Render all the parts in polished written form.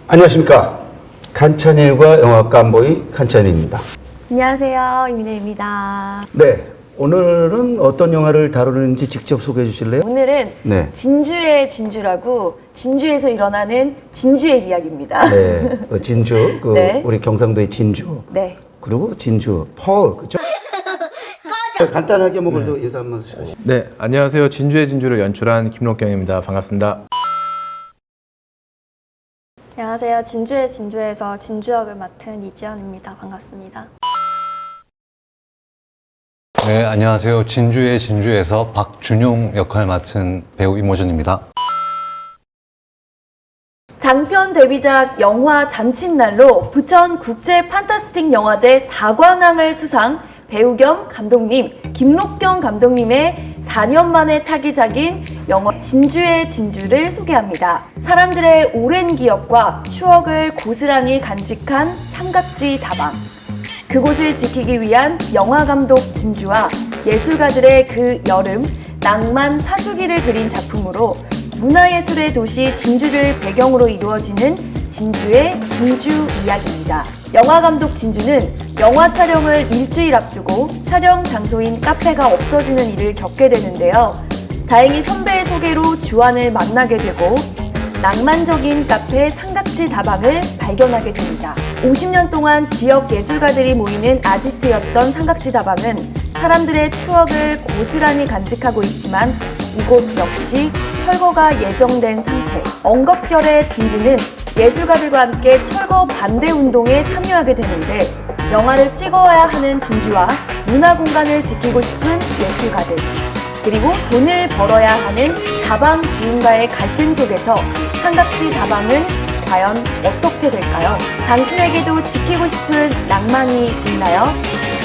안녕하십니까. 칸찬일과 영화과 안보이 칸찬일입니다. 안녕하세요. 이민혜입니다. 네, 오늘은 어떤 영화를 다루는지 직접 소개해 주실래요? 오늘은 네. 진주의 진주라고 진주에서 일어나는 진주의 이야기입니다. 네, 진주, 네. 우리 경상도의 진주. 네. 그리고 진주, 펄, 그죠? 간단하게 뭐 그래도 인사 한번 하시죠. 네, 안녕하세요. 진주의 진주를 연출한 김록경입니다. 반갑습니다. 안녕하세요. 진주의 진주에서 진주 역을 맡은 이지연입니다. 반갑습니다. 네, 안녕하세요. 진주의 진주에서 박준용 역할 맡은 배우 이모전입니다. 장편 데뷔작 영화 잔칫날로 부천 국제 판타스틱 영화제 4관왕을 수상 배우 겸 감독님 김록경 감독님의 4년 만의 차기작인 영화 진주의 진주를 소개합니다. 사람들의 오랜 기억과 추억을 고스란히 간직한 삼각지 다방. 그곳을 지키기 위한 영화감독 진주와 예술가들의 그 여름 낭만 사수기를 그린 작품으로 문화예술의 도시 진주를 배경으로 이루어지는 진주의 진주 이야기입니다. 영화감독 진주는 영화 촬영을 일주일 앞두고 촬영 장소인 카페가 없어지는 일을 겪게 되는데요. 다행히 선배의 소개로 주안을 만나게 되고 낭만적인 카페 삼각지 다방을 발견하게 됩니다. 50년 동안 지역 예술가들이 모이는 아지트였던 삼각지 다방은 사람들의 추억을 고스란히 간직하고 있지만 이곳 역시 철거가 예정된 상태. 엉겁결의 진주는 예술가들과 함께 철거 반대 운동에 참여하게 되는데 영화를 찍어야 하는 진주와 문화 공간을 지키고 싶은 예술가들 그리고 돈을 벌어야 하는 다방 주인과의 갈등 속에서 삼각지 다방은 과연 어떻게 될까요? 당신에게도 지키고 싶은 낭만이 있나요?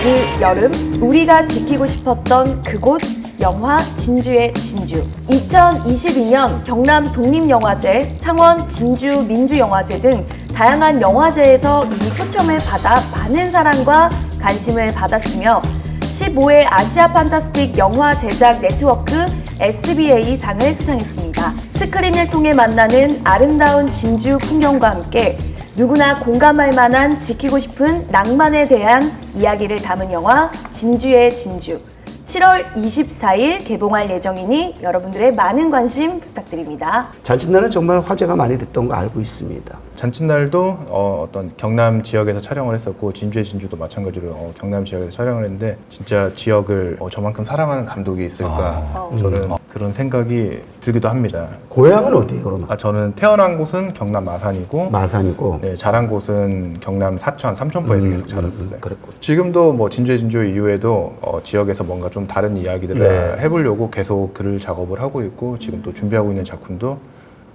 그 여름 우리가 지키고 싶었던 그곳 영화 진주의 진주. 2022년 경남 독립영화제, 창원 진주 민주영화제 등 다양한 영화제에서 이미 초청을 받아 많은 사랑과 관심을 받았으며 15회 아시아 판타스틱 영화 제작 네트워크 SBA상을 수상했습니다. 스크린을 통해 만나는 아름다운 진주 풍경과 함께 누구나 공감할 만한 지키고 싶은 낭만에 대한 이야기를 담은 영화 진주의 진주. 7월 24일 개봉할 예정이니 여러분들의 많은 관심 부탁드립니다. 잔칫날은 정말 화제가 많이 됐던 거 알고 있습니다. 잔칫날도 어떤 경남 지역에서 촬영을 했었고 진주의 진주도 마찬가지로 경남 지역에서 촬영을 했는데 진짜 지역을 저만큼 사랑하는 감독이 있을까 저는 그런 생각이 들기도 합니다. 고향은 어디예요, 그러면? 저는 태어난 곳은 경남 마산이고 마산이고. 네, 자란 곳은 경남 사천, 삼천포에서 계속 자랐었어요. 그랬고. 지금도 뭐 진주의 진주 이후에도 지역에서 뭔가 좀 다른 이야기들을 네. 해보려고 계속 글 작업을 하고 있고 지금 또 준비하고 있는 작품도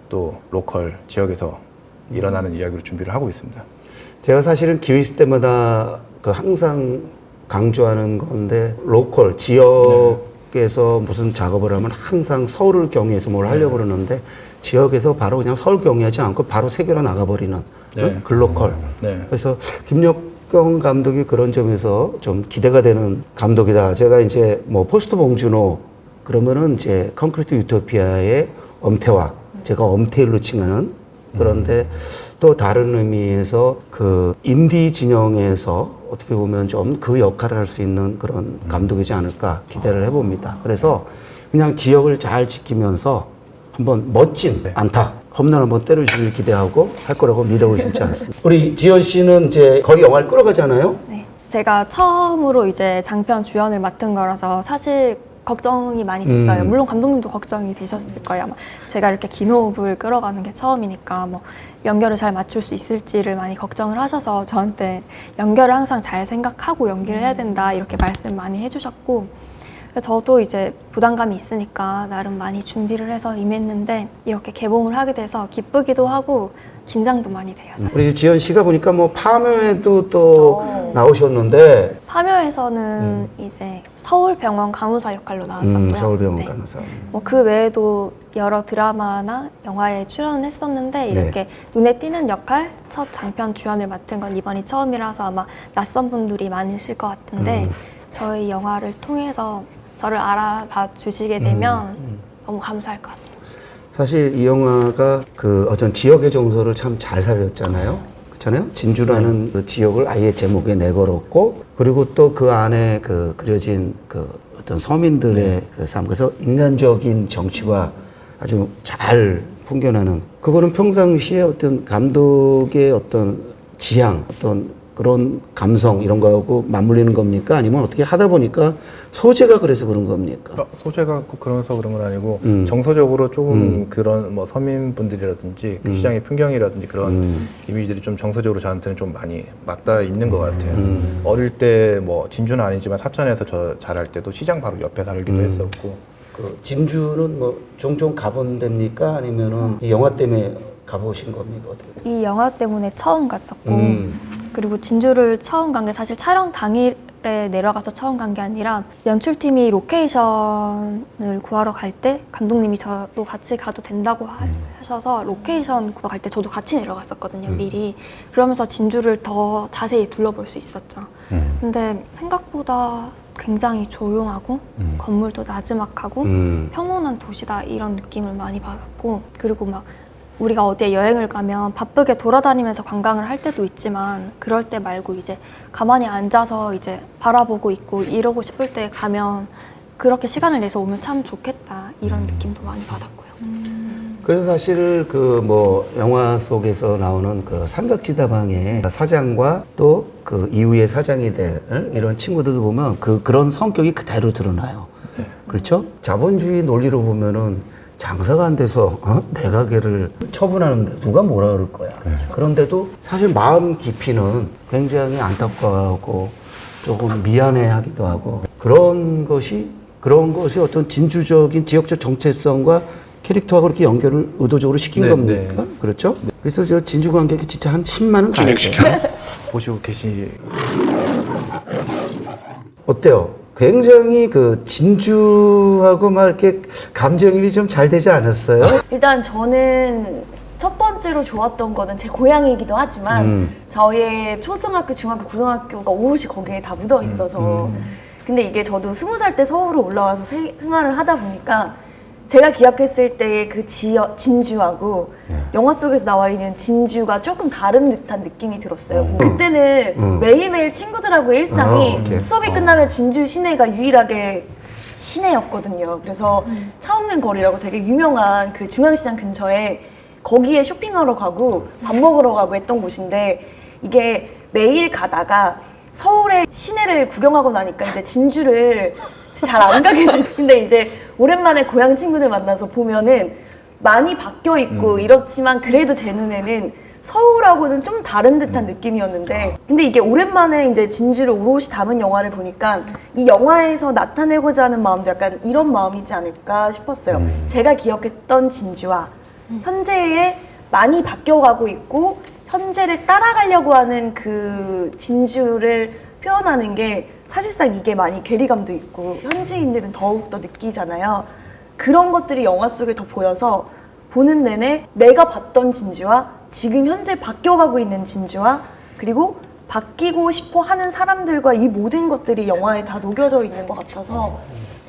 또 로컬 지역에서 일어나는 이야기로 준비를 하고 있습니다. 제가 사실은 기회 있을 때마다 항상 강조하는 건데 로컬 지역에서 무슨 작업을 하면 항상 서울을 경유해서 뭘 하려고 그러는데 지역에서 바로 그냥 서울 경유하지 않고 바로 세계로 나가버리는 글로컬. 그래서 김록경 감독이 그런 점에서 좀 기대가 되는 감독이다. 제가 이제 뭐 포스트 봉준호 그러면은 이제 콘크리트 유토피아의 엄태화, 제가 엄태일로 칭하는 그런데 또 다른 의미에서 그 인디 진영에서 어떻게 보면 좀 그 역할을 할 수 있는 그런 감독이지 않을까 기대를 해봅니다. 그래서 그냥 지역을 잘 지키면서 한번 멋진 안타, 홈런 한번 때려주길 기대하고 할 거라고 믿어보시지 않습니다. 우리 지연 씨는 이제 거리 영화를 끌어가잖아요. 네. 제가 처음으로 이제 장편 주연을 맡은 거라서 사실 걱정이 많이 됐어요. 물론 감독님도 걱정이 되셨을 거예요. 아마 제가 이렇게 긴 호흡을 끌어가는 게 처음이니까 뭐 연결을 잘 맞출 수 있을지를 많이 걱정을 하셔서 저한테 연결을 항상 잘 생각하고 연기를 해야 된다 이렇게 말씀 많이 해주셨고 저도 이제 부담감이 있으니까 나름 많이 준비를 해서 임했는데 이렇게 개봉을 하게 돼서 기쁘기도 하고 긴장도 많이 돼요. 우리 지연 씨가 보니까 뭐 파묘에도 또 나오셨는데 파묘에서는 이제 서울병원 간호사 역할로 나왔었고요. 서울병원 네. 간호사. 뭐 그 외에도 여러 드라마나 영화에 출연을 했었는데 이렇게 눈에 띄는 역할, 첫 장편 주연을 맡은 건 이번이 처음이라서 아마 낯선 분들이 많으실 것 같은데 저희 영화를 통해서 저를 알아봐 주시게 되면 너무 감사할 것 같습니다. 사실 이 영화가 그 어떤 지역의 정서를 참 잘 살렸잖아요. 그렇잖아요. 진주라는 그 지역을 아예 제목에 내걸었고, 그리고 또 그 안에 그 그려진 그 어떤 서민들의 그 삶, 그래서 인간적인 정치가 아주 잘 풍겨나는, 그거는 평상시에 어떤 감독의 어떤 지향, 어떤 그런 감성 이런 거하고 맞물리는 겁니까? 아니면 어떻게 하다 보니까 소재가 그래서 그런 겁니까? 소재가 꼭 그러면서 그런 건 아니고 정서적으로 조금 그런 뭐 서민분들이라든지 그 시장의 풍경이라든지 그런 이미지들이 좀 정서적으로 저한테는 좀 많이 맞닿아 있는 것 같아요. 어릴 때 뭐 진주는 아니지만 사천에서 저 자랄 때도 시장 바로 옆에 살기도 했었고. 그 진주는 뭐 종종 가본 데입니까? 아니면은 이 영화 때문에 가보신 겁니까? 어떻게? 이 영화 때문에 처음 갔었고 그리고 진주를 처음 간 게 사실 촬영 당일에 내려가서 처음 간 게 아니라 연출팀이 로케이션을 구하러 갈 때 감독님이 저도 같이 가도 된다고 하셔서 로케이션 구하러 갈 때 저도 같이 내려갔었거든요, 미리. 그러면서 진주를 더 자세히 둘러볼 수 있었죠. 근데 생각보다 굉장히 조용하고 건물도 나지막하고 평온한 도시다 이런 느낌을 많이 받았고, 그리고 막 우리가 어디에 여행을 가면 바쁘게 돌아다니면서 관광을 할 때도 있지만 그럴 때 말고 이제 가만히 앉아서 이제 바라보고 있고 이러고 싶을 때 가면 그렇게 시간을 내서 오면 참 좋겠다 이런 느낌도 많이 받았고요. 그래서 사실 그 뭐 영화 속에서 나오는 그 삼각지다방의 사장과 또 그 이후에 사장이 될 이런 친구들도 보면 그런 성격이 그대로 드러나요. 그렇죠? 자본주의 논리로 보면은 장사가 안 돼서 내 가게를 처분하는데 누가 뭐라 그럴 거야. 그런데도 사실 마음 깊이는 굉장히 안타까워하고 조금 미안해하기도 하고 그런 것이 어떤 진주적인 지역적 정체성과 캐릭터하고 그렇게 연결을 의도적으로 시킨 네, 겁니까? 네. 그렇죠? 그래서 저 진주 관객이 진짜 한 10만은 가요. 보시고 계시. 어때요? 굉장히 그 진주하고 막 이렇게 감정입이 좀 잘 되지 않았어요? 일단 저는 첫 번째로 좋았던 거는 제 고향이기도 하지만 저희의 초등학교, 중학교, 고등학교가 오롯이 거기에 다 묻어 있어서 근데 이게 저도 20살 때 서울로 올라와서 생활을 하다 보니까 제가 기억했을 때의 그 진주하고 영화 속에서 나와 있는 진주가 조금 다른 듯한 느낌이 들었어요. 그때는 매일매일 친구들하고 일상이 오케이. 수업이 끝나면 진주 시내가 유일하게 시내였거든요. 그래서 차 없는 거리라고 되게 유명한 그 중앙시장 근처에 거기에 쇼핑하러 가고 밥 먹으러 가고 했던 곳인데 이게 매일 가다가 서울의 시내를 구경하고 나니까 이제 진주를 잘 안 가게 돼요. 근데 이제 오랜만에 고향 친구들 만나서 보면은 많이 바뀌어 있고 이렇지만 그래도 제 눈에는 서울하고는 좀 다른 듯한 느낌이었는데 근데 이게 오랜만에 이제 진주를 오롯이 담은 영화를 보니까 이 영화에서 나타내고자 하는 마음도 약간 이런 마음이지 않을까 싶었어요. 제가 기억했던 진주와 현재에 많이 바뀌어가고 있고 현재를 따라가려고 하는 그 진주를 표현하는 게 사실상 이게 많이 괴리감도 있고 현지인들은 더욱더 느끼잖아요. 그런 것들이 영화 속에 더 보여서 보는 내내 내가 봤던 진주와 지금 현재 바뀌어가고 있는 진주와 그리고 바뀌고 싶어 하는 사람들과 이 모든 것들이 영화에 다 녹여져 있는 것 같아서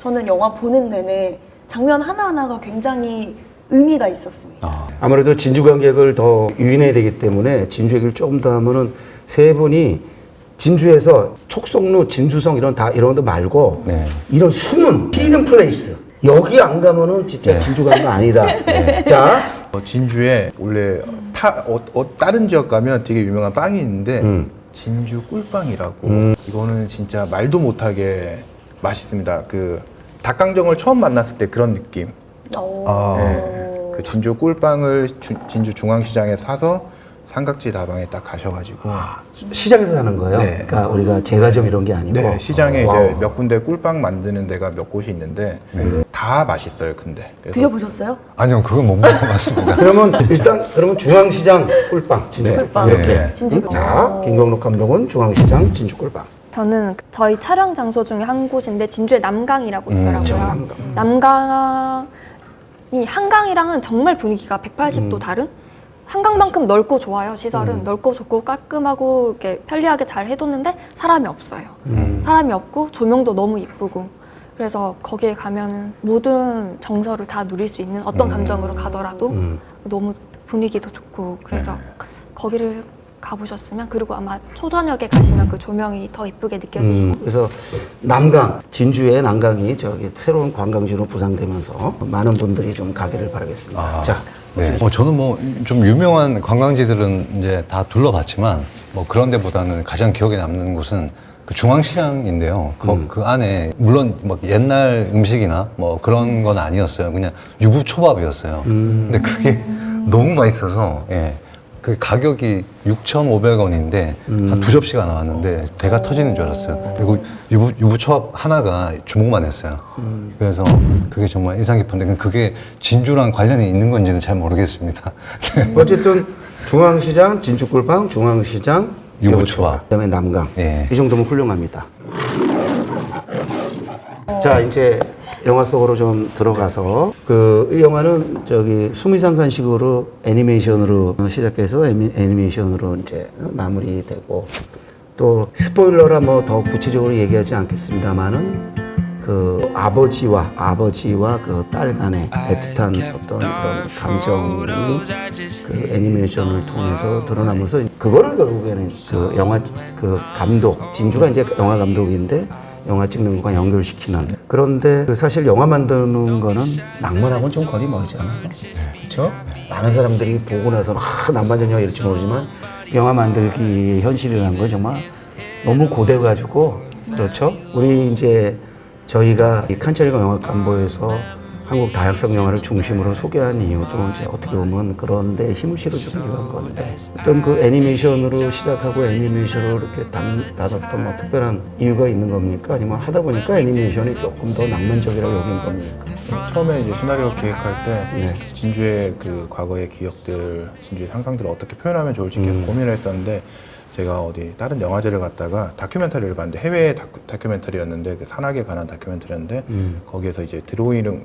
저는 영화 보는 내내 장면 하나하나가 굉장히 의미가 있었습니다. 아무래도 진주 관객을 더 유인해야 되기 때문에 진주 얘기를 조금 더 하면은 세 분이 진주에서 촉성루, 진주성 이런 거 말고 네. 이런 숨은 히든 플레이스 여기 안 가면은 진짜 네. 진주 가는 거 아니다. 자, 진주에 원래 다른 지역 가면 되게 유명한 빵이 있는데 진주 꿀빵이라고 이거는 진짜 말도 못하게 맛있습니다. 그 닭강정을 처음 만났을 때 그런 느낌. 네. 그 진주 꿀빵을 진주 중앙시장에 사서 삼각지 다방에 딱 가셔가지고 시장에서 사는 거예요? 네. 그러니까 우리가 제과점 이런 게 아니고 네, 시장에 와우. 이제 몇 군데 꿀빵 만드는 데가 몇 곳이 있는데 다 맛있어요. 근데 그래서 드셔보셨어요? 아니요, 그건 못 먹어봤습니다. 그러면 중앙시장 꿀빵, 진주 꿀빵 이렇게. 네. 진주 자, 김광록 감독은 중앙시장 진주 꿀빵. 저는 저희 촬영 장소 중에 한 곳인데 진주의 남강이라고 있더라고요. 남강. 남강이 한강이랑은 정말 분위기가 180도 다른? 한강만큼 넓고 좋아요. 시설은 넓고 좋고 깔끔하고 이렇게 편리하게 잘 해뒀는데 사람이 없어요. 사람이 없고 조명도 너무 이쁘고 그래서 거기에 가면 모든 정서를 다 누릴 수 있는 어떤 감정으로 가더라도 너무 분위기도 좋고 그래서 거기를 가보셨으면 그리고 아마 초저녁에 가시면 그 조명이 더 예쁘게 느껴지실 수 그래서 남강, 진주의 남강이 저기 새로운 관광지로 부상되면서 많은 분들이 좀 가기를 바라겠습니다. 자, 네. 저는 뭐 좀 유명한 관광지들은 이제 다 둘러봤지만 뭐 그런 데보다는 가장 기억에 남는 곳은 그 중앙시장인데요. 그 안에 물론 뭐 옛날 음식이나 뭐 그런 건 아니었어요. 그냥 유부초밥이었어요. 근데 그게 너무 맛있어서 예. 그 가격이 6,500원인데 한 2접시가 나왔는데 배가 터지는 줄 알았어요. 그리고 유부초밥 하나가 주먹만 했어요. 그래서 그게 정말 인상 깊은데 그게 진주랑 관련이 있는 건지는 잘 모르겠습니다. 어쨌든 중앙시장, 진주꿀빵, 중앙시장, 유부초밥. 그다음에 남강. 예. 이 정도면 훌륭합니다. 자, 이제 영화 속으로 좀 들어가서 이 영화는 저기 수미상관식으로 애니메이션으로 시작해서 애니메이션으로 이제 마무리되고 또 스포일러라 뭐 더 구체적으로 얘기하지 않겠습니다만은 그 아버지와 그 딸 간의 애틋한 어떤 그런 감정이 그 애니메이션을 통해서 드러나면서 그거를 결국에는 그 영화 그 감독 진주가 이제 영화 감독인데 영화 찍는 것과 연결시키는. 그런데 사실 영화 만드는 거는 낭만하고는 좀 거리 멀잖아요. 그렇죠? 많은 사람들이 보고 나서는 낭만적 영화 이럴지 모르지만 영화 만들기 현실이라는 건 정말 너무 고돼가지고 그렇죠? 우리 이제 저희가 이 칸차리가 영화관보에서 한국 다양성 영화를 중심으로 소개한 이유도 이제 어떻게 보면 그런 데 힘을 실어주기 위한 건데 어떤 그 애니메이션으로 시작하고 애니메이션으로 이렇게 닫았던 뭐 특별한 이유가 있는 겁니까? 아니면 하다 보니까 애니메이션이 조금 더 낭만적이라고 여긴 겁니까? 처음에 이제 시나리오 기획할 때 네. 진주의 그 과거의 기억들, 진주의 상상들을 어떻게 표현하면 좋을지 계속 고민을 했었는데 제가 어디 다른 영화제를 갔다가 다큐멘터리를 봤는데 해외 다큐멘터리였는데 그 산악에 관한 다큐멘터리였는데 거기에서 이제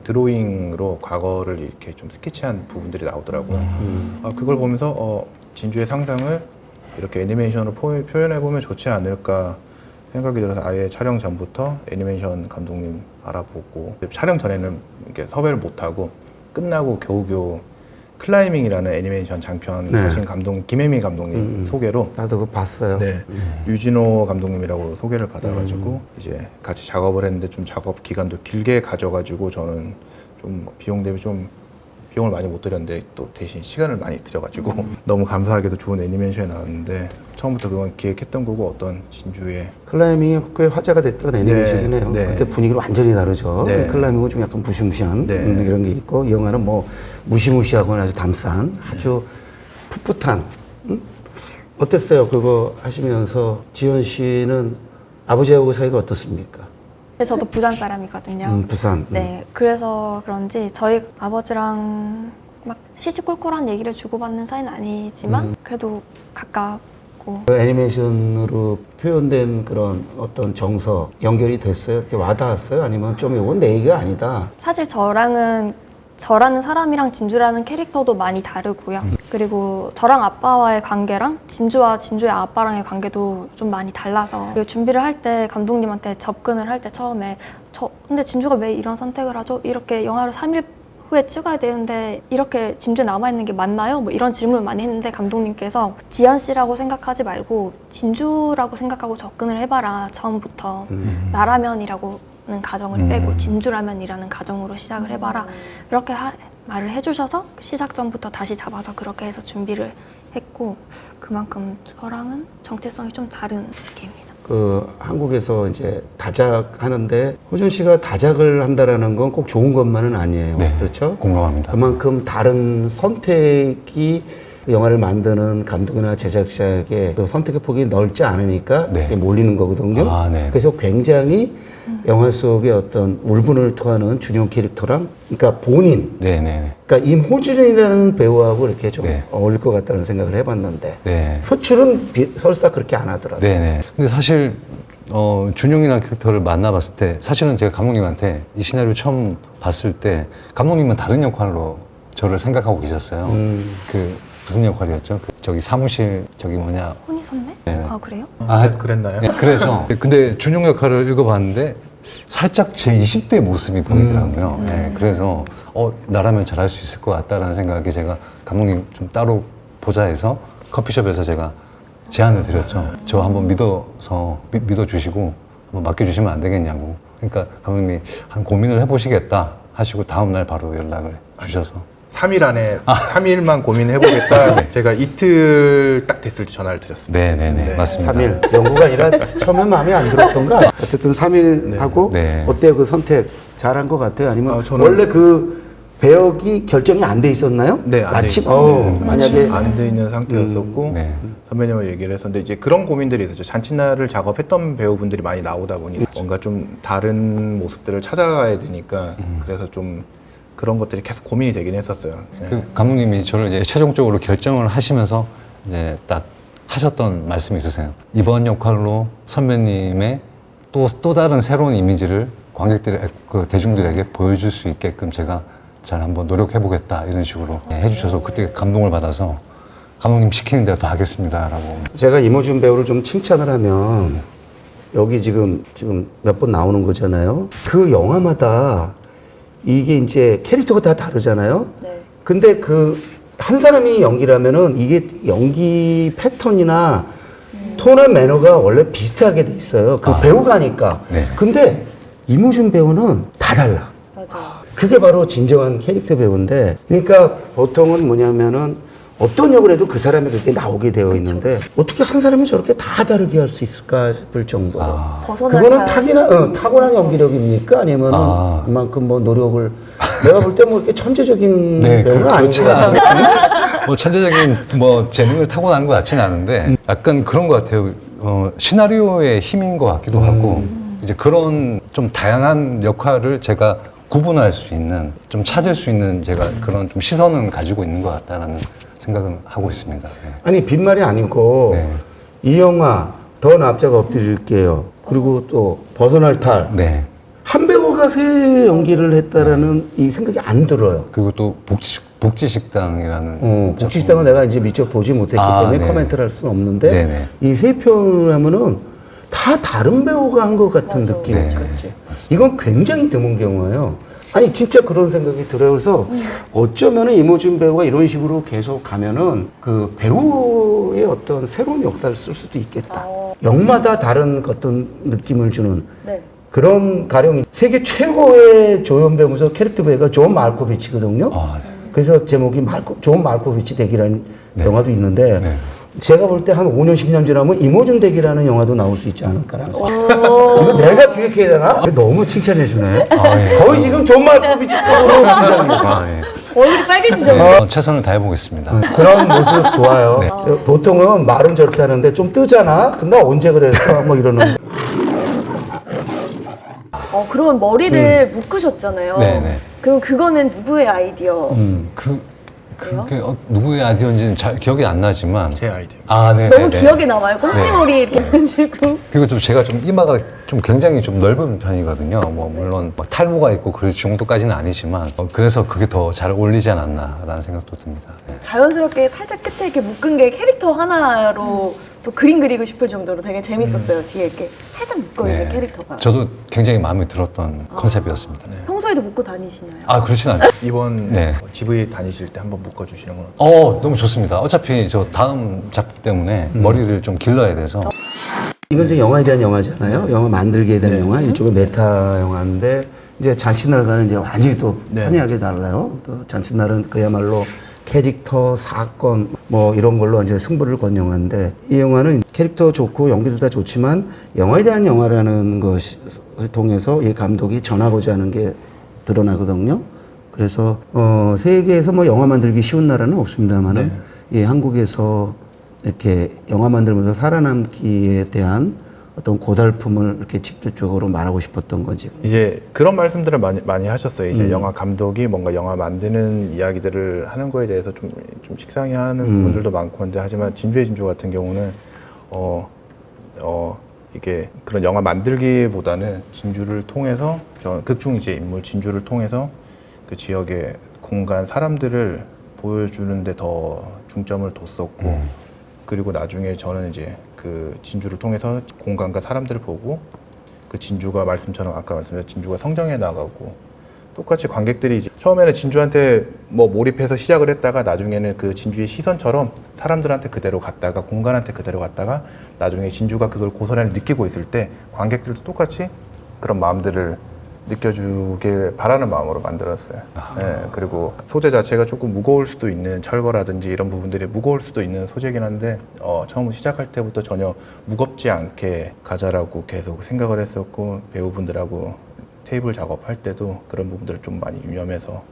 드로잉으로 과거를 이렇게 좀 스케치한 부분들이 나오더라고요. 그걸 보면서 진주의 상상을 이렇게 애니메이션으로 표현해 보면 좋지 않을까 생각이 들어서 아예 촬영 전부터 애니메이션 감독님 알아보고 촬영 전에는 이렇게 섭외를 못 하고 끝나고 겨우겨우 클라이밍이라는 애니메이션 장편 네. 하신 감독 김혜미 감독님 소개로 나도 그거 봤어요. 네. 유진호 감독님이라고 소개를 받아가지고 이제 같이 작업을 했는데 좀 작업 기간도 길게 가져가지고 저는 좀 비용 대비 좀 비용을 많이 못 들였는데 또 대신 시간을 많이 들여가지고 너무 감사하게도 좋은 애니메이션이 나왔는데 처음부터 그건 기획했던 거고 어떤 진주의 클라이밍이 꽤 화제가 됐던 애니메이션이네요. 네. 그때 분위기가 완전히 다르죠. 네. 클라이밍은 좀 약간 무시무시한 네. 이런 게 있고 이 영화는 뭐 무시무시하고 아주 담싼 아주 풋풋한 어땠어요? 그거 하시면서 지현 씨는 아버지하고 사이가 어떻습니까? 저도 부산 사람이거든요. 부산. 네, 그래서 그런지 저희 아버지랑 막 시시콜콜한 얘기를 주고받는 사이는 아니지만 그래도 가깝고 그 애니메이션으로 표현된 그런 어떤 정서 연결이 됐어요? 이렇게 와닿았어요? 아니면 좀 이건 내 얘기가 아니다. 사실 저라는 사람이랑 진주라는 캐릭터도 많이 다르고요. 그리고 저랑 아빠와의 관계랑 진주와 진주의 아빠랑의 관계도 좀 많이 달라서 그리고 준비를 할 때 감독님한테 접근을 할 때 처음에 근데 진주가 왜 이런 선택을 하죠? 이렇게 영화를 3일 후에 찍어야 되는데 이렇게 진주에 남아있는 게 맞나요? 뭐 이런 질문을 많이 했는데 감독님께서 지연 씨라고 생각하지 말고 진주라고 생각하고 접근을 해봐라. 처음부터 나라면이라고 는 가정을 빼고 진주라면이라는 가정으로 시작을 해봐라 이렇게 말을 해주셔서 시작 전부터 다시 잡아서 그렇게 해서 준비를 했고 그만큼 저랑은 정체성이 좀 다른 느낌입니다. 그 한국에서 이제 다작 하는데 호준 씨가 다작을 한다라는 건 꼭 좋은 것만은 아니에요. 네, 그렇죠? 공감합니다. 그만큼 다른 선택이 영화를 만드는 감독이나 제작자에게 그 선택의 폭이 넓지 않으니까 네. 몰리는 거거든요. 아, 네. 그래서 굉장히 영화 속의 어떤 울분을 토하는 준용 캐릭터랑 그러니까 본인 네네. 그러니까 임호준이라는 배우하고 이렇게 좀 네. 어울릴 것 같다는 생각을 해봤는데 네. 표출은 설사 그렇게 안 하더라고요. 네네. 근데 사실 준용이라는 캐릭터를 만나봤을 때 사실은 제가 감독님한테 이 시나리오 처음 봤을 때 감독님은 다른 역할로 저를 생각하고 계셨어요. 그 무슨 역할이었죠? 저기 사무실 혼이 선배? 네. 아 그래요? 아, 그랬나요? 네, 그래서 근데 준용 역할을 읽어봤는데 살짝 제 20대 모습이 보이더라고요. 네, 그래서 나라면 잘할 수 있을 것 같다라는 생각에 제가 감독님 좀 따로 보자 해서 커피숍에서 제가 제안을 드렸죠. 저 한번 믿어주시고 한번 맡겨주시면 안 되겠냐고. 그러니까 감독님이 한 고민을 해보시겠다 하시고 다음날 바로 연락을 주셔서 3일 안에 3일만 고민해보겠다. 제가 이틀 딱 됐을 때 전화를 드렸습니다. 네네네 네. 맞습니다. 3일. 연구가 아니라 처음엔 마음에 안 들었던가? 어쨌든 3일 하고 네. 어때요? 그 선택 잘한 것 같아요? 아니면 저는- 원래 그 배역이 결정이 안 돼 있었나요? 네, 안 돼 마침 있었어요. 만약에 안 돼 있는 상태였었고 네. 선배님하고 얘기를 했었는데 이제 그런 고민들이 있었죠. 잔칫날을 작업했던 배우분들이 많이 나오다 보니 뭔가 좀 다른 모습들을 찾아가야 되니까 그래서 좀 그런 것들이 계속 고민이 되긴 했었어요. 네. 그 감독님이 저를 이제 최종적으로 결정을 하시면서 이제 딱 하셨던 말씀이 있으세요. 이번 역할로 선배님의 또 다른 새로운 이미지를 관객들, 그 대중들에게 보여줄 수 있게끔 제가 잘 한번 노력해보겠다 이런 식으로 해주셔서 그때 감동을 받아서 감독님 시키는 대로 다 하겠습니다라고. 제가 이모준 배우를 좀 칭찬을 하면 여기 지금 몇 번 나오는 거잖아요. 그 영화마다 이게 이제 캐릭터가 다 다르잖아요. 네. 근데 그 한 사람이 연기를 하면은 이게 연기 패턴이나 톤의 매너가 원래 비슷하게 돼 있어요. 그 배우가니까. 네. 근데 이모준 배우는 다 달라. 맞아요. 그게 바로 진정한 캐릭터 배우인데, 그러니까 보통은 뭐냐면은 어떤 역을 해도 그 사람이 그렇게 나오게 되어 있는데 어떻게 한 사람이 저렇게 다 다르게 할 수 있을까 싶을 정도로. 벗어날 그거는 다- 타고난 연기력입니까? 아니면은 그만큼 뭐 노력을 내가 볼 때 뭐 이렇게 천재적인 네, 배우는 아닌 것 그렇진 같아요. 뭐 천재적인 뭐 재능을 타고난 것 같지는 않은데 약간 그런 것 같아요. 시나리오의 힘인 것 같기도 하고 이제 그런 좀 다양한 역할을 제가 구분할 수 있는 좀 찾을 수 있는 제가 그런 좀 시선은 가지고 있는 것 같다라는 생각은 하고 있습니다. 네. 아니 빈말이 아니고 네. 이 영화 더 납작 엎드릴게요. 그리고 또 벗어날 탈. 네. 한 배우가 새 연기를 했다라는 이 생각이 안 들어요. 그리고 또 복지식당이라는 복지시장은 내가 이제 미처 보지 못했기 때문에 네. 코멘트를 할 수는 없는데 네네. 이 세 편을 하면은 다 다른 배우가 한 것 같은 느낌이 네, 들었지. 이건 굉장히 드문 경우예요. 아니 진짜 그런 생각이 들어요. 그래서 어쩌면은 이모준 배우가 이런 식으로 계속 가면은 그 배우의 어떤 새로운 역사를 쓸 수도 있겠다. 역마다 다른 어떤 느낌을 주는 네. 그런 가령 세계 최고의 조연 배우면서 캐릭터 배우가 존 말코비치거든요. 아, 네. 그래서 제목이 존 말코비치 댁이라는 영화도 있는데 네. 제가 볼 때 한 5년 10년 지나면 이모준 댁이라는 영화도 나올 수 있지 않을까라는 이거 내가 기획해야 되나? 너무 칭찬해 주네. 예. 거의 지금 존 말코비치급으로 비상했어. 예. 얼굴이 빨개지죠. 최선을 다해보겠습니다. 그런 모습 좋아요. 보통은 말은 저렇게 하는데 좀 뜨잖아. 근데 언제 그랬어? 뭐 이러는. 그러면 머리를 묶으셨잖아요. 네네. 그럼 그거는 누구의 아이디어? 그게 누구의 아이디어인지는 잘 기억이 안 나지만 제 아이디어. 네. 너무 기억에 남아요. 꽁지머리 이렇게 해가지고. 그리고 좀 제가 좀 이마가 좀 굉장히 좀 넓은 편이거든요. 뭐 물론 뭐 탈모가 있고 그럴 정도까지는 아니지만 그래서 그게 더 잘 어울리지 않았나라는 생각도 듭니다. 네. 자연스럽게 살짝 끝에 이렇게 묶은 게 캐릭터 하나로 또 그림 그리고 싶을 정도로 되게 재밌었어요. 뒤에 이렇게 살짝 묶어있는 캐릭터가. 저도 굉장히 마음에 들었던 컨셉이었습니다. 평소에도 묶고 다니시나요? 아 그렇진 않죠. 이번 네. GV 다니실 때 한번 묶어주시는 건 너무 좋습니다. 어차피 저 다음 작품 때문에 머리를 좀 길러야 돼서 이건 이제 영화에 대한 영화잖아요. 영화 만들기에 대한 영화, 일종의 메타 영화인데 이제 잔칫날과는 이제 완전히 또 판이하게 달라요. 그 잔칫날은 그야말로 캐릭터, 사건 뭐 이런 걸로 이제 승부를 건 영화인데 이 영화는 캐릭터 좋고 연기도 다 좋지만 영화에 대한 영화라는 것을 통해서 이 감독이 전하고자 하는 게 드러나거든요. 그래서 세계에서 뭐 영화 만들기 쉬운 나라는 없습니다만은 예, 한국에서 이렇게 영화 만들면서 살아남기에 대한 어떤 고달픔을 이렇게 직접적으로 말하고 싶었던 거지. 이제 그런 말씀들을 많이 하셨어요. 이제 영화 감독이 뭔가 영화 만드는 이야기들을 하는 거에 대해서 좀 식상해하는 부분들도 많고 한데 하지만 진주의 진주 같은 경우는 이게 그런 영화 만들기보다는 진주를 통해서 극중 이제 인물 진주를 통해서 그 지역의 공간 사람들을 보여주는데 더 중점을 뒀었고 그리고 나중에 저는 이제 그 진주를 통해서 공간과 사람들을 보고 그 진주가 말씀처럼 아까 말씀드린 진주가 성장해 나가고 똑같이 관객들이 이제 처음에는 진주한테 뭐 몰입해서 시작을 했다가 나중에는 그 진주의 시선처럼 사람들한테 그대로 갔다가 공간한테 그대로 갔다가 나중에 진주가 그걸 고스란히 느끼고 있을 때 관객들도 똑같이 그런 마음들을 느껴주길 바라는 마음으로 만들었어요. 네, 그리고 소재 자체가 조금 무거울 수도 있는 철거라든지 이런 부분들이 무거울 수도 있는 소재긴 한데 처음 시작할 때부터 전혀 무겁지 않게 가자라고 계속 생각을 했었고 배우분들하고 테이블 작업할 때도 그런 부분들을 좀 많이 유념해서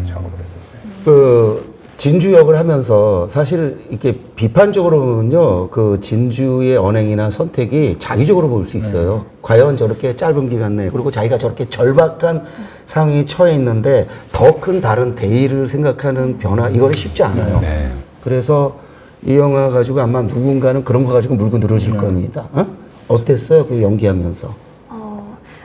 작업을 했었어요. 그 진주 역을 하면서 사실 이렇게 비판적으로 보면요, 그 진주의 언행이나 선택이 자기적으로 보일 수 있어요. 과연 저렇게 짧은 기간 내에 그리고 자기가 저렇게 절박한 상황에 처해 있는데 더 큰 다른 대의를 생각하는 변화 이거는 쉽지 않아요. 네. 그래서 이 영화 가지고 아마 누군가는 그런 거 가지고 물고 늘어질 겁니다. 어땠어요? 그 연기하면서?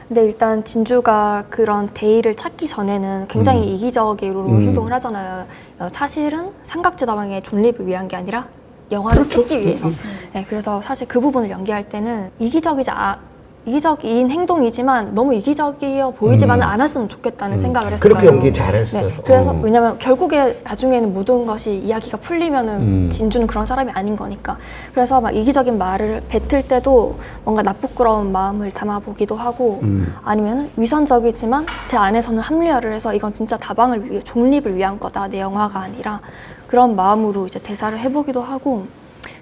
근데 일단 진주가 그런 대의를 찾기 전에는 굉장히 이기적으로 행동을 하잖아요. 사실은 삼각지 다방의 존립을 위한 게 아니라 영화를 찍기 위해서. 네, 그래서 사실 그 부분을 연기할 때는 이기적인 행동이지만 너무 이기적이어 보이지만은 않았으면 좋겠다는 생각을 했어요. 그렇게 연기 잘했어요. 네, 그래서 왜냐면 결국에 나중에는 모든 것이 이야기가 풀리면은 진주는 그런 사람이 아닌 거니까. 그래서 막 이기적인 말을 뱉을 때도 뭔가 나쁘끄러운 마음을 담아보기도 하고 아니면 위선적이지만 제 안에서는 합리화를 해서 이건 진짜 다방을 위해 존립을 위한 거다, 내 영화가 아니라 그런 마음으로 이제 대사를 해보기도 하고.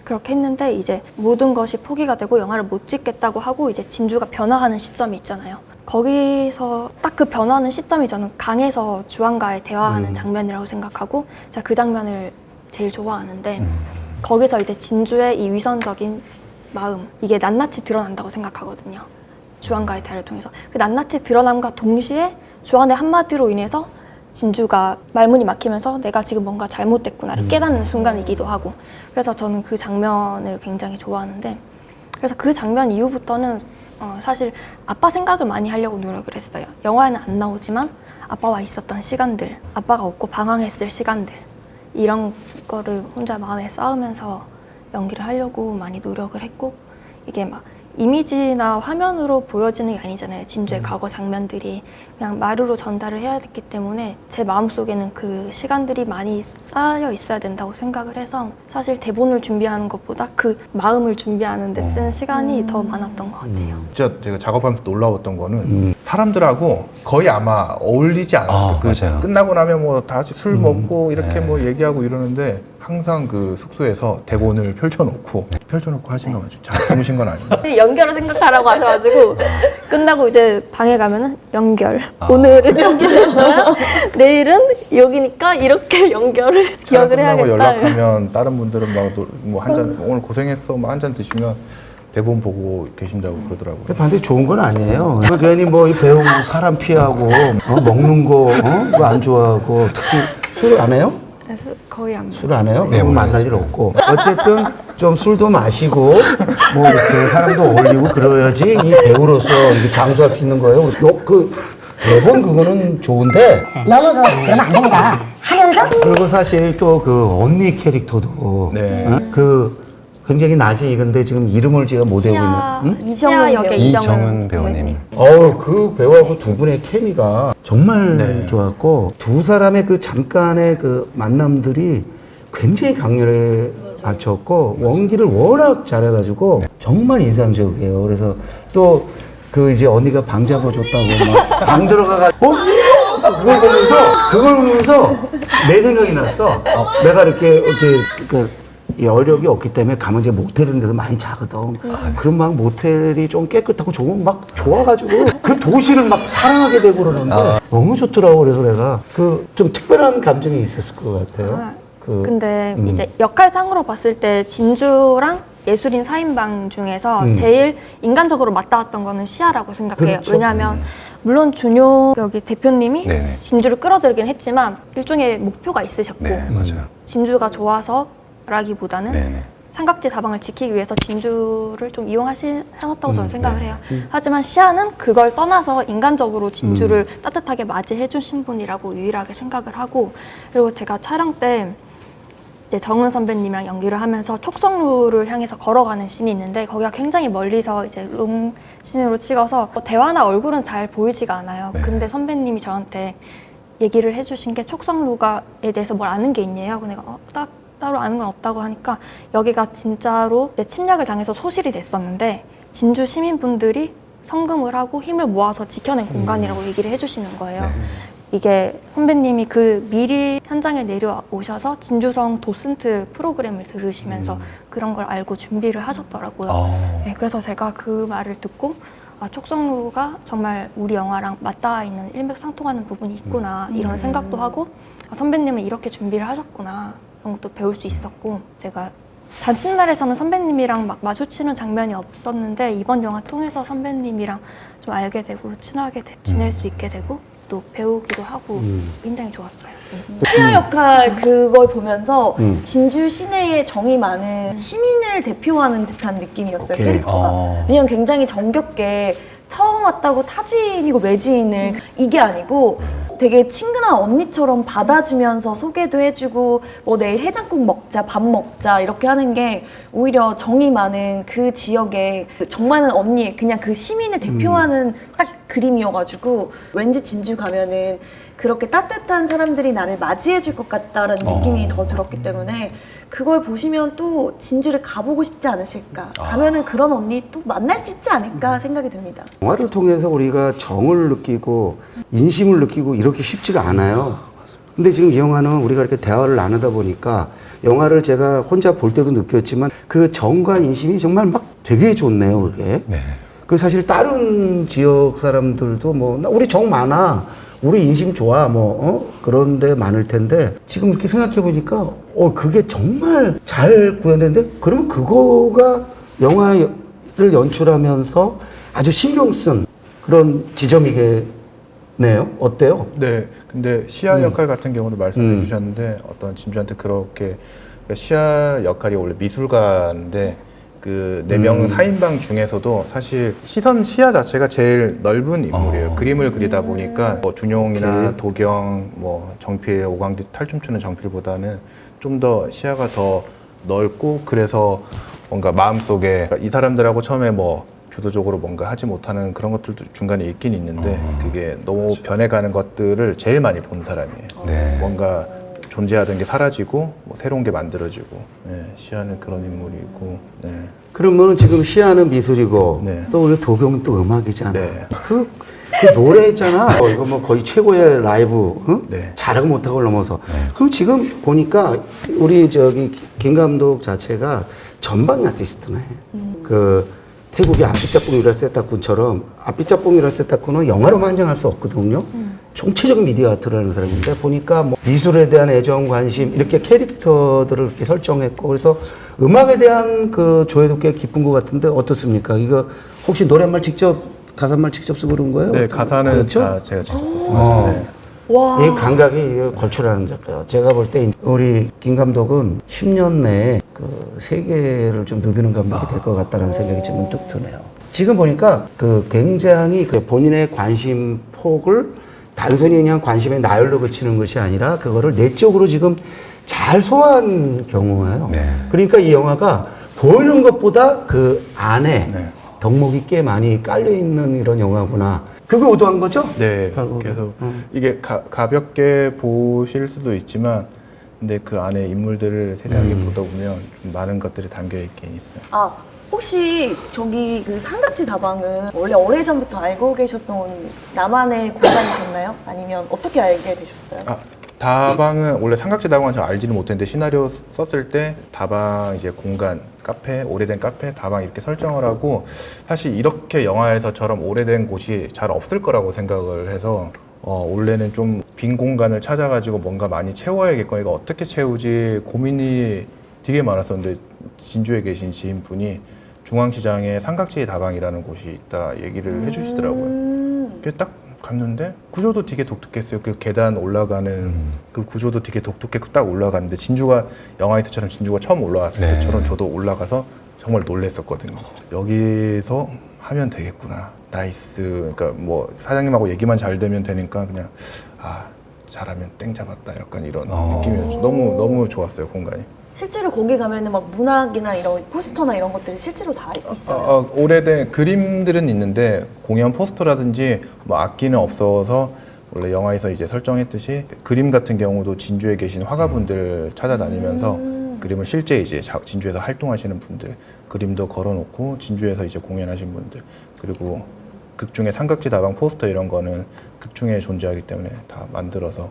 그렇게 했는데 이제 모든 것이 포기가 되고 영화를 못 찍겠다고 하고 이제 진주가 변화하는 시점이 있잖아요. 거기서 딱 그 변화하는 시점이 저는 강에서 주안과의 대화하는 장면이라고 생각하고 제가 그 장면을 제일 좋아하는데 거기서 이제 진주의 이 위선적인 마음 이게 낱낱이 드러난다고 생각하거든요. 주안과의 대화를 통해서 그 낱낱이 드러남과 동시에 주안의 한마디로 인해서 진주가 말문이 막히면서 내가 지금 뭔가 잘못됐구나를 깨닫는 순간이기도 하고 그래서 저는 그 장면을 굉장히 좋아하는데 그래서 그 장면 이후부터는 사실 아빠 생각을 많이 하려고 노력을 했어요. 영화에는 안 나오지만 아빠와 있었던 시간들, 아빠가 없고 방황했을 시간들 이런 거를 혼자 마음에 쌓으면서 연기를 하려고 많이 노력을 했고 이게 막 이미지나 화면으로 보여지는 게 아니잖아요. 진주의 과거 장면들이 그냥 말으로 전달을 해야 됐기 때문에 제 마음속에는 그 시간들이 많이 쌓여 있어야 된다고 생각을 해서 사실 대본을 준비하는 것보다 그 마음을 준비하는 데 쓰는 시간이 더 많았던 것 같아요. 진짜 제가 작업하면서 놀라웠던 거는 사람들하고 거의 아마 어울리지 않았어요. 맞아요. 끝나고 나면 뭐 다 같이 술 먹고 이렇게 뭐 얘기하고 이러는데 항상 그 숙소에서 대본을 펼쳐놓고 하신 거 맞죠? 잘 주무신 건 아니에요? 연결을 생각하라고 하셔가지고 끝나고 이제 방에 가면은 연결 오늘은 연결했어요. 내일은 여기니까 이렇게 연결을 기억을 해야겠다. 연락하면 다른 분들은 막 뭐 한 잔 오늘 고생했어 뭐 한 잔 드시면 대본 보고 계신다고 그러더라고요. 근데 반드시 좋은 건 아니에요. 괜히 뭐 배우고 사람 피하고 먹는 거 그거 안 좋아하고 특히 술 안 해요? 거의 안 술 안 해요? 네, 그럼 만날 일 없고 어쨌든 좀 술도 마시고 뭐 이렇게 사람도 어울리고 그래야지 이 배우로서 이렇게 장수할 수 있는 거예요. 그 대본 그거는 좋은데 너무 그러면 안 됩니다 하면서 그리고 사실 또 그 언니 캐릭터도 네. 그 굉장히 낯이 익은데 지금 이름을 제가 못 외우고 있는 시아 역의 이정은 배우님. 그 배우하고 두 분의 케미가 정말 네. 좋았고 두 사람의 그 잠깐의 그 만남들이 굉장히 강렬해 맞췄고 연기를 워낙 잘해가지고 정말 인상적이에요. 그래서 또 그 이제 언니가 방 잡아줬다고 막 방 들어가가 그걸 보면서 내 생각이 났어. 내가 이렇게 이제 그 여력이 없기 때문에 가면 이제 모텔 이런 데서 많이 자거든. 그럼 막 모텔이 좀 깨끗하고 좋으면 막 좋아가지고 그 도시를 막 사랑하게 되고 그러는데 너무 좋더라고. 그래서 내가 그 좀 특별한 감정이 있었을 것 같아요. 근데 이제 역할상으로 봤을 때 진주랑 예술인 4인방 중에서 제일 인간적으로 맞닿았던 거는 시아라고 생각해요. 그렇죠. 왜냐하면 물론 준용 여기 대표님이 네네. 진주를 끌어들이긴 했지만 일종의 목표가 있으셨고 네, 맞아요. 진주가 좋아서라기보다는 네네. 삼각지 다방을 지키기 위해서 진주를 좀 이용하셨다고 저는 생각을 해요. 하지만 시아는 그걸 떠나서 인간적으로 진주를 따뜻하게 맞이해준 신분이라고 유일하게 생각을 하고 그리고 제가 촬영 때 이제 정은 선배님이랑 연기를 하면서 촉성루를 향해서 걸어가는 씬이 있는데 거기가 굉장히 멀리서 이제 씬으로 찍어서 대화나 얼굴은 잘 보이지가 않아요. 네. 근데 선배님이 저한테 얘기를 해주신 게 촉성루가에 대해서 뭘 아는 게 있냐고 내가 따로 아는 건 없다고 하니까 여기가 진짜로 침략을 당해서 소실이 됐었는데 진주 시민분들이 성금을 하고 힘을 모아서 지켜낸 공간이라고 얘기를 해주시는 거예요. 네. 이게 선배님이 그 미리 현장에 내려오셔서 진주성 도슨트 프로그램을 들으시면서 그런 걸 알고 준비를 하셨더라고요. 네, 그래서 제가 그 말을 듣고 촉성루가 정말 우리 영화랑 맞닿아 있는 일맥상통하는 부분이 있구나 이런 생각도 하고 선배님은 이렇게 준비를 하셨구나 이런 것도 배울 수 있었고 제가 잔칫날에서는 선배님이랑 막 마주치는 장면이 없었는데 이번 영화 통해서 선배님이랑 좀 알게 되고 친하게 지낼 수 있게 되고 또 배우기도 하고 굉장히 좋았어요. 시야 역할 그걸 보면서 진주 시내에 정이 많은 시민을 대표하는 듯한 느낌이었어요. 오케이. 캐릭터가. 왜냐면 굉장히 정겹게 처음 왔다고 타진이고 매진을 이게 아니고 되게 친근한 언니처럼 받아주면서 소개도 해주고 뭐 내일 해장국 먹자 밥 먹자 이렇게 하는 게 오히려 정이 많은 그 지역의 정 많은 언니 그냥 그 시민을 대표하는 딱 그림이어가지고 왠지 진주 가면은 그렇게 따뜻한 사람들이 나를 맞이해 줄 것 같다라는 느낌이 더 들었기 때문에 그걸 보시면 또 진주를 가보고 싶지 않으실까 가면은 그런 언니 또 만날 수 있지 않을까 생각이 듭니다. 영화를 통해서 우리가 정을 느끼고 인심을 느끼고 이렇게 쉽지가 않아요. 근데 지금 이 영화는 우리가 이렇게 대화를 나누다 보니까 영화를 제가 혼자 볼 때도 느꼈지만 그 정과 인심이 정말 막 되게 좋네요, 그게. 네. 그 사실 다른 지역 사람들도 뭐 우리 정 많아, 우리 인심 좋아, 그런데 많을 텐데 지금 이렇게 생각해 보니까 그게 정말 잘 구현됐는데 그러면 그거가 영화를 연출하면서 아주 신경 쓴 그런 지점이겠네요. 어때요? 네, 근데 시야 역할 같은 경우도 말씀해 주셨는데 어떤 진주한테 그렇게 그러니까 시야 역할이 원래 미술가인데 그 4명 4인방 중에서도 사실 시야 자체가 제일 넓은 인물이에요. 그림을 그리다 보니까 뭐 준용이나 도경, 뭐 정필, 오광지 탈춤추는 정필보다는 좀 더 시야가 더 넓고 그래서 뭔가 마음속에 이 사람들하고 처음에 뭐 주도적으로 뭔가 하지 못하는 그런 것들도 중간에 있긴 있는데 그게 너무 변해가는 것들을 제일 많이 본 사람이에요. 네. 뭔가 존재하던 게 사라지고 뭐 새로운 게 만들어지고 시야는 그런 인물이고 그러면은 지금 시야는 미술이고 네. 또 우리 도경은 또 음악이잖아. 네. 그 노래 있잖아. 이거 뭐 거의 최고의 라이브, 응? 네. 잘하고 못하고 넘어서. 그럼 지금 보니까 우리 김 감독 자체가 전방위 아티스트네. 그 태국의 아삐짜뽕이라 세타쿤처럼 아삐짜뽕이라 세타쿤은 영화로만 한정할 수 없거든요. 총체적인 미디어 아트라는 사람인데 보니까 뭐 미술에 대한 애정, 관심 이렇게 캐릭터들을 이렇게 설정했고 그래서 음악에 대한 그 조예도 꽤 깊은 것 같은데 어떻습니까? 이거 혹시 노랫말 가사말 직접 쓰고 그런 거예요? 네, 가사는 그렇죠? 다 제가 직접 썼습니다. 네. 와. 이 감각이 걸출하는 작가예요. 제가 볼 때 우리 김 감독은 10년 내에 그 세계를 좀 누비는 감독이 될 것 같다는 생각이 좀 문득 드네요. 지금 보니까 그 굉장히 그 본인의 관심 폭을 단순히 그냥 관심의 나열로 그치는 것이 아니라 그거를 내적으로 지금 잘 소화한 경우예요. 네. 그러니까 이 영화가 보이는 것보다 그 안에 네. 덕목이 꽤 많이 깔려 있는 이런 영화구나. 그거 의도한 거죠? 네, 결국은. 그래서 이게 가볍게 보실 수도 있지만 근데 그 안에 인물들을 세세하게 보다 보면 좀 많은 것들이 담겨 있긴 있어요. 혹시 저기 그 삼각지 다방은 원래 오래전부터 알고 계셨던 나만의 공간이셨나요? 아니면 어떻게 알게 되셨어요? 다방은 원래 삼각지 다방은 저 알지는 못했는데 시나리오 썼을 때 다방 이제 공간 카페 오래된 카페 다방 이렇게 설정을 하고 사실 이렇게 영화에서처럼 오래된 곳이 잘 없을 거라고 생각을 해서 원래는 좀 빈 공간을 찾아가지고 뭔가 많이 채워야겠거니 이거 어떻게 채우지 고민이 되게 많았었는데 진주에 계신 지인분이 중앙시장에 삼각지 다방이라는 곳이 있다 얘기를 해주시더라고요. 그래서 딱 갔는데 구조도 되게 독특했어요. 그 계단 올라가는 그 구조도 되게 독특했고 딱 올라갔는데 진주가 영화에서처럼 진주가 처음 올라갔을 네. 때처럼 저도 올라가서 정말 놀랬었거든요. 여기서 하면 되겠구나. 나이스. 그러니까 뭐 사장님하고 얘기만 잘 되면 되니까 그냥 잘하면 땡 잡았다. 약간 이런 느낌이었죠. 너무 좋았어요 공간이. 실제로 거기 가면은 막 문학이나 이런 포스터나 이런 것들이 실제로 다 있어요. 오래된 그림들은 있는데 공연 포스터라든지 뭐 악기는 없어서 원래 영화에서 이제 설정했듯이 그림 같은 경우도 진주에 계신 화가분들 찾아다니면서 그림을 실제 이제 진주에서 활동하시는 분들 그림도 걸어놓고 진주에서 이제 공연하신 분들 그리고 극 중에 삼각지 다방 포스터 이런 거는 극 중에 존재하기 때문에 다 만들어서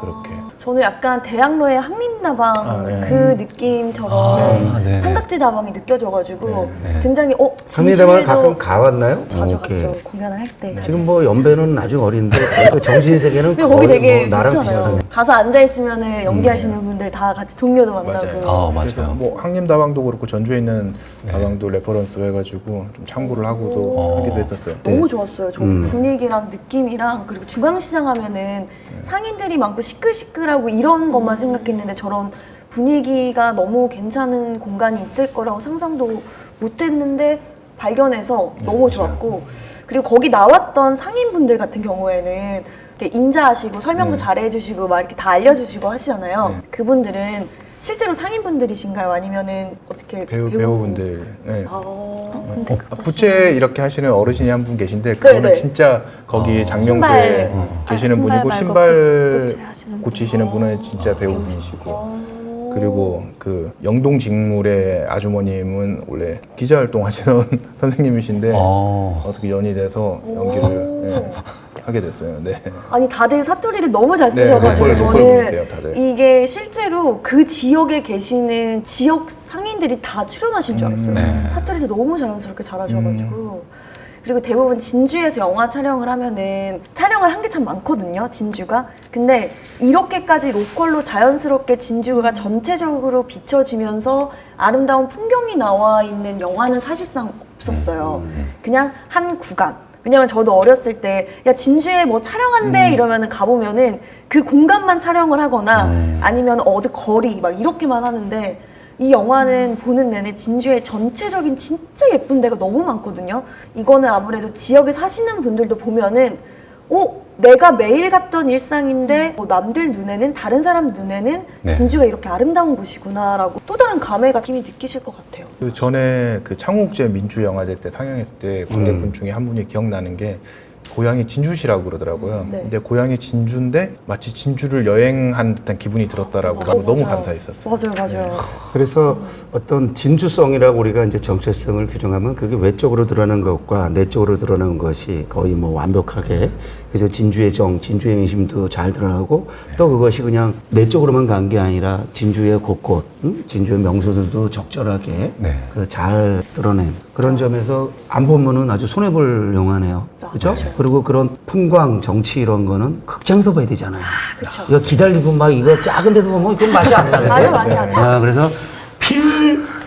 그렇게. 저는 약간 대학로의 한림다방 네. 그 느낌처럼 네. 삼각지 다방이 느껴져가지고 네. 굉장히 상리다방을 진주에도 가끔 가봤나요? 자주 오케이. 갔죠. 공연을 할 때. 지금 뭐 연배는 아직 어린데 그 정신 세계는 근데 거기 거의 되게 뭐 나랑 좋잖아요. 비슷하네. 가서 앉아 있으면은 연기하시는 분들 다 같이 동료도 만나고. 맞아요. 맞아요. 뭐 항림다방도 그렇고 전주에 있는 다방도 레퍼런스로 해가지고 좀 참고를 하고도 하기도 했었어요. 너무 좋았어요. 저 분위기랑 느낌이랑 그리고 중앙시장 하면은 상인들이 많고 시끌시끌하고 이런 것만 생각했는데 저런 분위기가 너무 괜찮은 공간이 있을 거라고 상상도 못했는데 발견해서 너무 좋았고 그리고 거기 나왔던 상인분들 같은 경우에는 이렇게 인자하시고 설명도 잘해주시고 막 이렇게 다 알려주시고 하시잖아요. 그분들은 실제로 상인분들이신가요? 아니면은 어떻게 배우분들. 네. 근데 부채 이렇게 하시는 어르신이 한 분 계신데 그거는 네. 진짜 거기 장명소에 신발. 계시는 신발 분이고 말고 신발 부채 하시는 고치시는 분은 진짜 배우분이시고 그리고 그 영동 직물의 아주머님은 원래 기자 활동하시던 선생님이신데 어떻게 연이 돼서 연기를 하게 됐어요. 네. 아니 다들 사투리를 너무 잘 네, 쓰셔가지고 로컬 저는 분이세요, 다들. 이게 실제로 그 지역에 계시는 지역 상인들이 다 출연하신 줄 알았어요. 네. 사투리를 너무 자연스럽게 잘하셔가지고 그리고 대부분 진주에서 영화 촬영을 하면은 촬영을 한 게 참 많거든요, 진주가. 근데 이렇게까지 로컬로 자연스럽게 진주가 전체적으로 비춰지면서 아름다운 풍경이 나와 있는 영화는 사실상 없었어요. 그냥 한 구간. 왜냐면 저도 어렸을 때 야 진주에 뭐 촬영한대 이러면은 가보면은 그 공간만 촬영을 하거나 아니면 어디 거리 막 이렇게만 하는데 이 영화는 보는 내내 진주의 전체적인 진짜 예쁜 데가 너무 많거든요. 이거는 아무래도 지역에 사시는 분들도 보면은 내가 매일 갔던 일상인데 남들 눈에는 다른 사람 눈에는 네. 진주가 이렇게 아름다운 곳이구나라고 또 다른 감회가 느낌이 느끼실 것 같아요. 그 전에 그 창욱제 민주영화제 때 상영했을 때 관객분 중에 한 분이 기억나는 게 고향이 진주시라고 그러더라고요. 네. 근데 고향이 진주인데 마치 진주를 여행한 듯한 기분이 들었다라고 너무 맞아요. 감사했었어요. 맞아요. 그래서 어떤 진주성이라고 우리가 이제 정체성을 규정하면 그게 외적으로 드러나는 것과 내적으로 드러나는 것이 거의 뭐 완벽하게 그래서 진주의 정, 진주의 인심도 잘 드러나고 또 그것이 그냥 내적으로만 간 게 아니라 진주의 곳곳, 진주의 명소들도 적절하게 네. 그 잘 드러낸 그런 점에서 안 보면은 아주 손해볼 영화네요. 그죠? 그리고 그런 풍광, 정치 이런 거는 극장에서 봐야 되잖아요. 그쵸. 이거 기다리고 막 이거 작은 데서 보면 이건 맛이 안 나겠지? 맞아, 맛이 안 나. 그래서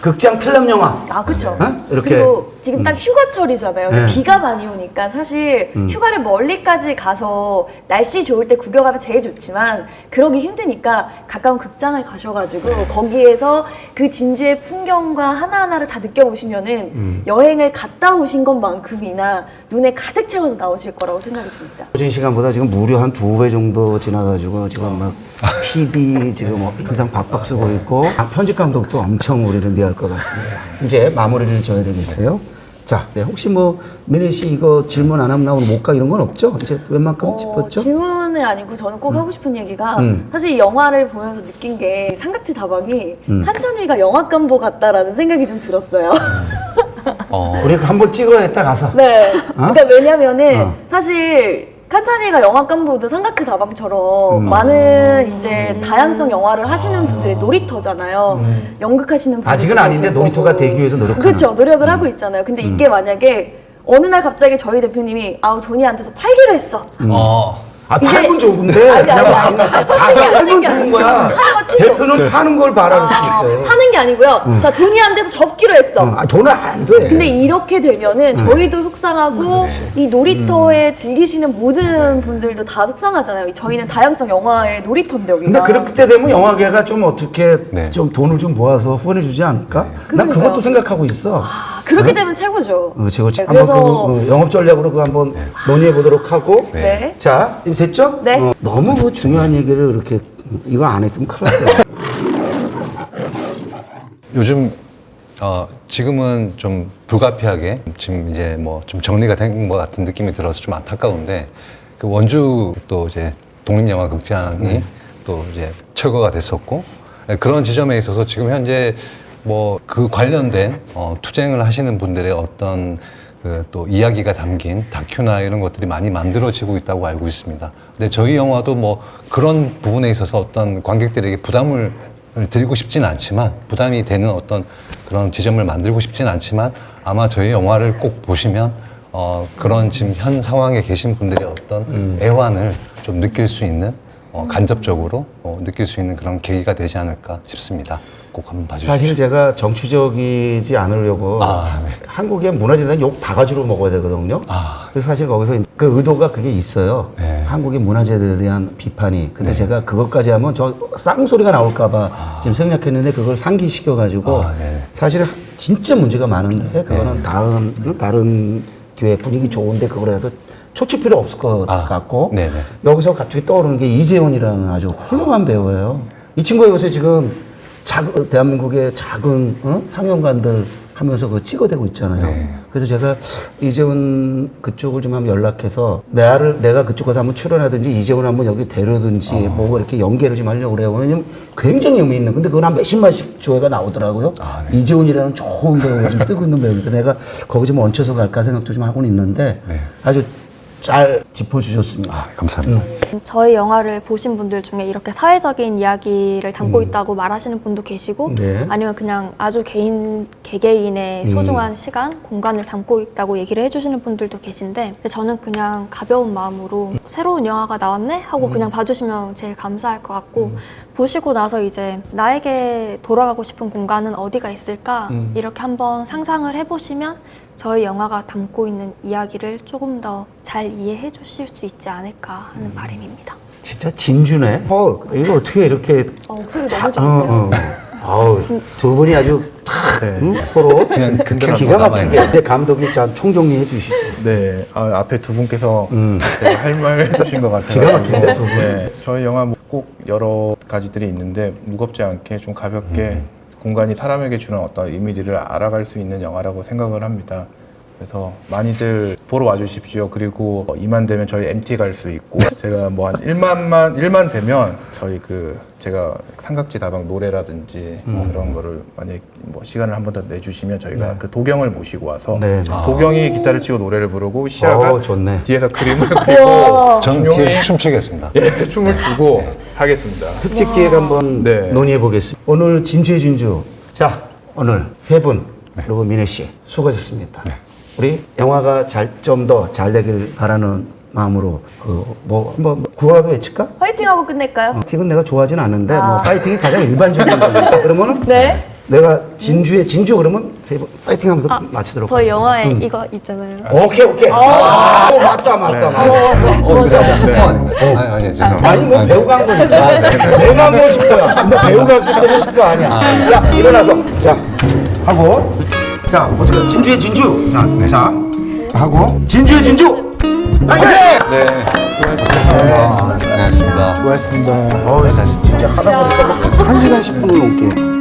극장 필름 영화. 그쵸. 어? 이렇게. 그리고 지금 딱 휴가철이잖아요. 근데 네. 비가 많이 오니까 사실 휴가를 멀리까지 가서 날씨 좋을 때 구경하면 제일 좋지만 그러기 힘드니까 가까운 극장을 가셔가지고 거기에서 그 진주의 풍경과 하나하나를 다 느껴보시면은 여행을 갔다 오신 것만큼이나 눈에 가득 채워서 나오실 거라고 생각이 듭니다. 표준 시간보다 지금 무려 한 2배 정도 지나가지고 지금 막 PD 지금 인상 박박 쓰고 있고 편집 감독도 엄청 우리를 미워할 것 같습니다. 이제 마무리를 져야 되겠어요. 자, 네, 혹시 뭐 민희 씨 이거 질문 안 하면 나 오늘 못 가 이런 건 없죠? 이제 웬만큼 짚었죠? 질문은 아니고 저는 꼭 하고 싶은 얘기가 사실 이 영화를 보면서 느낀 게 삼각지 다방이 한찬이가 영화감독 같다라는 생각이 좀 들었어요. 우리 한번 찍어야겠다 가서. 네. 그러니까 왜냐면은 어. 사실 칸찬이가 영화감독도 삼각지 다방처럼 많은 이제 다양성 영화를 하시는 분들의 놀이터잖아요. 연극하시는 분들 아직은 아닌데 놀이터가 되기 위해서 노력하는. 그렇죠. 노력을 하고 있잖아요. 근데 이게 만약에 어느 날 갑자기 저희 대표님이 돈이 안 돼서 팔기로 했어. 아, 팔면 좋은데. 아니, 팔면 좋은 거야. 하는 거 취소. 대표는 파는 걸 바라볼 수 있어. 하는 게 아니고요. 자, 돈이 안 돼서 접기로 했어. 돈은 안 돼. 근데 이렇게 되면은 저희도 속상하고 이 놀이터에 즐기시는 모든 분들도 다 속상하잖아요. 저희는 다양성 영화의 놀이터인데 여기가. 근데 그럴 때 되면 영화계가 좀 어떻게 네. 좀 돈을 좀 모아서 후원해주지 않을까? 난 그러니까요. 그것도 생각하고 있어. 그렇게 되면 최고죠. 지금 네, 한번 그래서- 그 영업 전략으로 그거 한번 논의해 보도록 하고. 네. 자, 이제 됐죠? 네. 너무 그 중요한 얘기를 이렇게 이거 안 했으면 큰일 날 거야. 요즘 지금은 좀 불가피하게 지금 이제 뭐 좀 정리가 된 것 같은 느낌이 들어서 좀 안타까운데 그 원주 또 이제 독립영화극장이 또 이제 철거가 됐었고 그런 지점에 있어서 지금 현재 뭐 그 관련된 투쟁을 하시는 분들의 어떤 그 또 이야기가 담긴 다큐나 이런 것들이 많이 만들어지고 있다고 알고 있습니다. 근데 저희 영화도 뭐 그런 부분에 있어서 어떤 관객들에게 부담을 드리고 싶진 않지만 부담이 되는 어떤 그런 지점을 만들고 싶진 않지만 아마 저희 영화를 꼭 보시면 그런 지금 현 상황에 계신 분들의 어떤 애환을 좀 느낄 수 있는 간접적으로 느낄 수 있는 그런 계기가 되지 않을까 싶습니다. 꼭 한번 봐주십시오. 사실 제가 정치적이지 않으려고 한국의 문화재단 욕 바가지로 먹어야 되거든요. 그래서 사실 거기서 그 의도가 그게 있어요. 네. 한국의 문화재에 대한 비판이. 근데 제가 그것까지 하면 저 쌍소리가 나올까봐 지금 생략했는데 그걸 상기시켜가지고 사실 진짜 문제가 많은데 그거는 다른 기회 분위기 좋은데 그걸 해서 초치 필요 없을 것 같고 여기서 갑자기 떠오르는 게 이재훈이라는 아주 훌륭한 배우예요. 이 친구가 요새 지금 대한민국의 작은 상영관들 하면서 그거 찍어대고 있잖아요. 그래서 제가 이재훈 그쪽을 좀 한번 연락해서 내가 그쪽 가서 한번 출연하든지 이재훈 한번 여기 데려든지 뭐 이렇게 연계를 좀 하려고 그래요. 왜냐면 굉장히 의미 있는. 근데 그건 한 몇십만씩 조회가 나오더라고요. 이재훈이라는 좋은 배우가 좀 뜨고 있는 배우니까 내가 거기 좀 얹혀서 갈까 생각도 좀 하고는 있는데 아주 잘 짚어주셨습니다. 감사합니다. 저희 영화를 보신 분들 중에 이렇게 사회적인 이야기를 담고 있다고 말하시는 분도 계시고 아니면 그냥 아주 개개인의 소중한 시간, 공간을 담고 있다고 얘기를 해주시는 분들도 계신데 근데 저는 그냥 가벼운 마음으로 새로운 영화가 나왔네? 하고 그냥 봐주시면 제일 감사할 것 같고 보시고 나서 이제 나에게 돌아가고 싶은 공간은 어디가 있을까? 이렇게 한번 상상을 해보시면 저희 영화가 담고 있는 이야기를 조금 더 잘 이해해 주실 수 있지 않을까 하는 바람입니다. 진짜 진주네. 이거 어떻게 이렇게 목소리 너무 좋으세요. 두 분이 아주 서로 그냥 기가 막히게 이제 감독이 참 총정리해 주시죠. 네, 앞에 두 분께서 제가 할 말 해주신 것 같아요. 기가 막힌데, 두 분. 네, 저희 영화 꼭 여러 가지들이 있는데 무겁지 않게 좀 가볍게 공간이 사람에게 주는 어떤 의미들을 알아갈 수 있는 영화라고 생각을 합니다. 그래서 많이들 보러 와주십시오. 그리고 2만 되면 저희 MT 갈 수 있고 제가 뭐 한 1만 되면 저희 제가 삼각지 다방 노래라든지 그런 거를 만약에 뭐 시간을 한 번 더 내주시면 저희가 그 도경을 모시고 와서 도경이 기타를 치고 노래를 부르고 시아가 뒤에서 그림을 그리고 전 뒤에서 춤추겠습니다. 예, 춤을 추고 하겠습니다. 특집 기획 한번 논의해 보겠습니다. 오늘 진주의 진주. 자, 오늘 세 분 그리고 민혜 씨 수고하셨습니다. 우리 영화가 좀 더 잘 되길 바라는 마음으로 한번 구호라도 외칠까? 화이팅하고 끝낼까요? 파이팅은 내가 좋아하진 않는데 뭐 파이팅이 가장 일반적인 거니까 그러면은 내가 진주 그러면 세 분 파이팅 하면서 마치도록 저희 하겠습니다. 영화에 이거 있잖아요. 오케이. 맞다. 스포 아닌가요? 아니, 죄송합니다. 아니 뭐 배우가 한 거니까 내가 하고 싶어요. 근데 배우가 했기 때문에 스포 아니야. 자, 일어나서 자 하고 자 어떻게 진주의 진주 자 하고 진주의 진주 파이팅! 고생하셨습니다. 수고하셨습니다. 진짜 하다 보니까 1시간 10분을 넘게